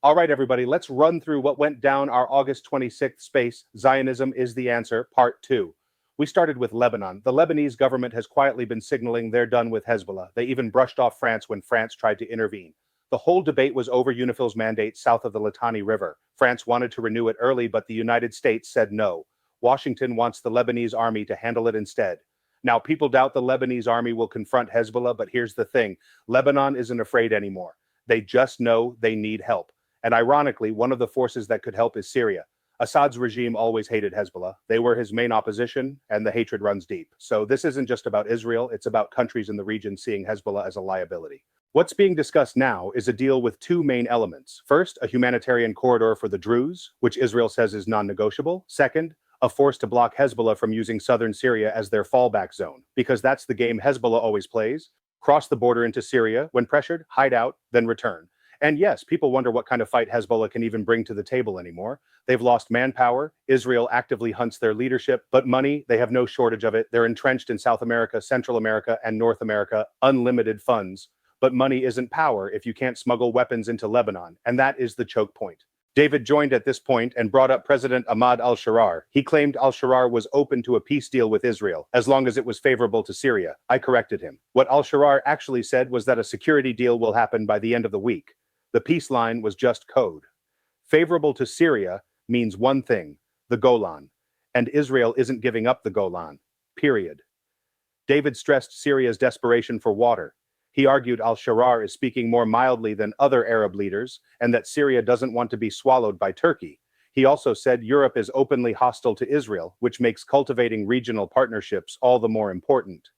All right, everybody, let's run through what went down our August 26th space. Zionism is the answer, part 2. We started with Lebanon. The Lebanese government has quietly been signaling they're done with Hezbollah. They even brushed off France when France tried to intervene. The whole debate was over UNIFIL's mandate south of the Litani River. France wanted to renew it early, but the United States said no. Washington wants the Lebanese army to handle it instead. Now, people doubt the Lebanese army will confront Hezbollah, but here's the thing. Lebanon isn't afraid anymore. They just know they need help. And ironically, one of the forces that could help is Syria. Assad's regime always hated Hezbollah. They were his main opposition, and the hatred runs deep. So this isn't just about Israel, it's about countries in the region seeing Hezbollah as a liability. What's being discussed now is a deal with two main elements. First, a humanitarian corridor for the Druze, which Israel says is non-negotiable. Second, a force to block Hezbollah from using southern Syria as their fallback zone, because that's the game Hezbollah always plays. Cross the border into Syria, when pressured, hide out, then return. And yes, people wonder what kind of fight Hezbollah can even bring to the table anymore. They've lost manpower. Israel actively hunts their leadership, but money, they have no shortage of it. They're entrenched in South America, Central America, and North America, unlimited funds. But money isn't power if you can't smuggle weapons into Lebanon, and that is the choke point. David joined at this point and brought up President Ahmad al-Sharar. He claimed al-Sharar was open to a peace deal with Israel, as long as it was favorable to Syria. I corrected him. What al-Sharar actually said was that a security deal will happen by the end of the week. The peace line was just code. Favorable to Syria means one thing, the Golan. And Israel isn't giving up the Golan. Period. David stressed Syria's desperation for water. He argued al-Sharar is speaking more mildly than other Arab leaders, and that Syria doesn't want to be swallowed by Turkey. He also said Europe is openly hostile to Israel, which makes cultivating regional partnerships all the more important.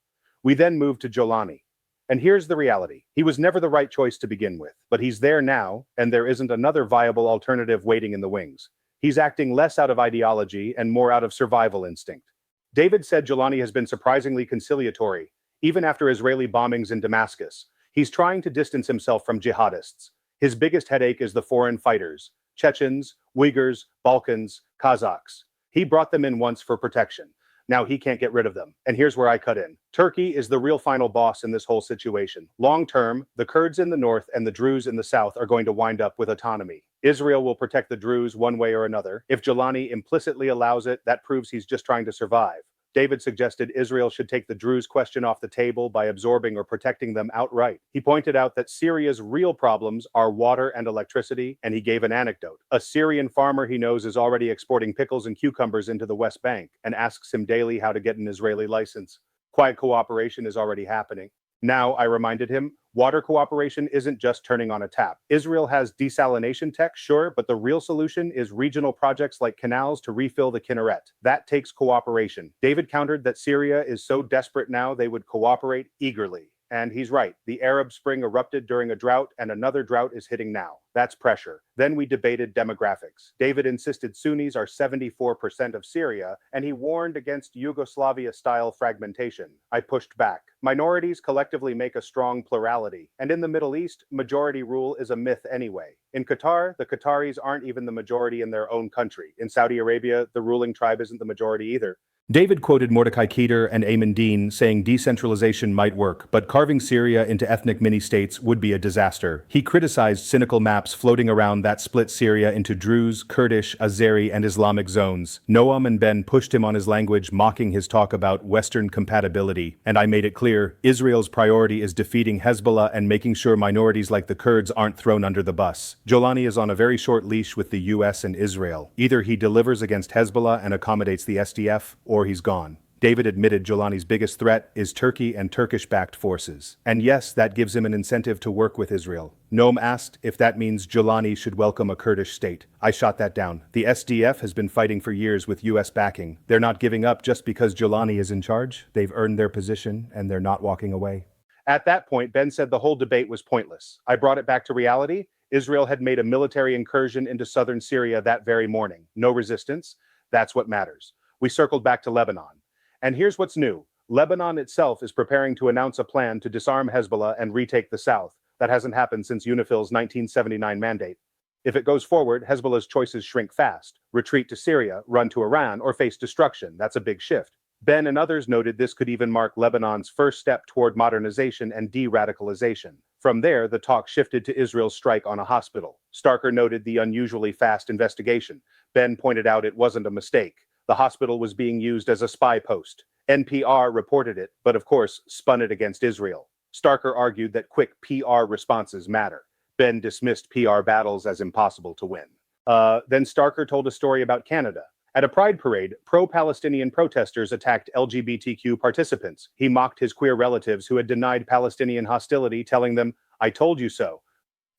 We then moved to Jolani. And here's the reality. He was never the right choice to begin with, but he's there now, and there isn't another viable alternative waiting in the wings. He's acting less out of ideology and more out of survival instinct. David said Jolani has been surprisingly conciliatory, even after Israeli bombings in Damascus. He's trying to distance himself from jihadists. His biggest headache is the foreign fighters, Chechens, Uyghurs, Balkans, Kazakhs. He brought them in once for protection. Now he can't get rid of them. And here's where I cut in. Turkey is the real final boss in this whole situation. Long term, the Kurds in the north and the Druze in the south are going to wind up with autonomy. Israel will protect the Druze one way or another. If Jolani implicitly allows it, that proves he's just trying to survive. David suggested Israel should take the Druze question off the table by absorbing or protecting them outright. He pointed out that Syria's real problems are water and electricity, and he gave an anecdote. A Syrian farmer he knows is already exporting pickles and cucumbers into the West Bank and asks him daily how to get an Israeli license. Quiet cooperation is already happening. Now, I reminded him, water cooperation isn't just turning on a tap. Israel has desalination tech, sure, but the real solution is regional projects like canals to refill the Kinneret. That takes cooperation. David countered that Syria is so desperate now they would cooperate eagerly. And he's right. The Arab Spring erupted during a drought, and another drought is hitting now. That's pressure. Then we debated demographics. David insisted Sunnis are 74% of Syria, and he warned against Yugoslavia-style fragmentation. I pushed back. Minorities collectively make a strong plurality, and in the Middle East, majority rule is a myth anyway. In Qatar, the Qataris aren't even the majority in their own country. In Saudi Arabia, the ruling tribe isn't the majority either. David quoted Mordecai Keter and Ayman Dean saying decentralization might work, but carving Syria into ethnic mini-states would be a disaster. He criticized cynical maps floating around that split Syria into Druze, Kurdish, Azeri, and Islamic zones. Noam and Ben pushed him on his language, mocking his talk about Western compatibility. And I made it clear, Israel's priority is defeating Hezbollah and making sure minorities like the Kurds aren't thrown under the bus. Jolani is on a very short leash with the US and Israel. Either he delivers against Hezbollah and accommodates the SDF, or he's gone. David admitted Jolani's biggest threat is Turkey and Turkish-backed forces. And yes, that gives him an incentive to work with Israel. Noam asked if that means Jolani should welcome a Kurdish state. I shot that down. The SDF has been fighting for years with US backing. They're not giving up just because Jolani is in charge. They've earned their position, and they're not walking away. At that point, Ben said the whole debate was pointless. I brought it back to reality. Israel had made a military incursion into southern Syria that very morning. No resistance. That's what matters. We circled back to Lebanon. And here's what's new. Lebanon itself is preparing to announce a plan to disarm Hezbollah and retake the south. That hasn't happened since UNIFIL's 1979 mandate. If it goes forward, Hezbollah's choices shrink fast. Retreat to Syria, run to Iran, or face destruction. That's a big shift. Ben and others noted this could even mark Lebanon's first step toward modernization and de-radicalization. From there, the talk shifted to Israel's strike on a hospital. Starker noted the unusually fast investigation. Ben pointed out it wasn't a mistake. The hospital was being used as a spy post. NPR reported it, but of course, spun it against Israel. Starker argued that quick PR responses matter. Ben dismissed PR battles as impossible to win. Then Starker told a story about Canada. At a pride parade, pro-Palestinian protesters attacked LGBTQ participants. He mocked his queer relatives who had denied Palestinian hostility, telling them, "I told you so."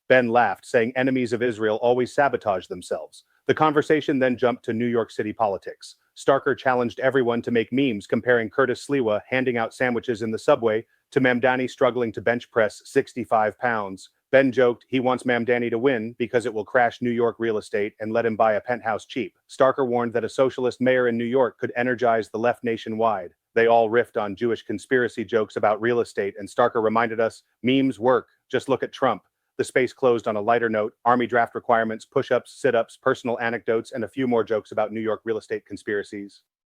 Ben laughed, saying enemies of Israel always sabotage themselves. The conversation then jumped to New York City politics. Starker challenged everyone to make memes comparing Curtis Sliwa handing out sandwiches in the subway to Mamdani struggling to bench press 65 pounds. Ben joked he wants Mamdani to win because it will crash New York real estate and let him buy a penthouse cheap. Starker warned that a socialist mayor in New York could energize the left nationwide. They all riffed on Jewish conspiracy jokes about real estate, and Starker reminded us, memes work. Just look at Trump. The space closed on a lighter note, army draft requirements, push-ups, sit-ups, personal anecdotes, and a few more jokes about New York real estate conspiracies.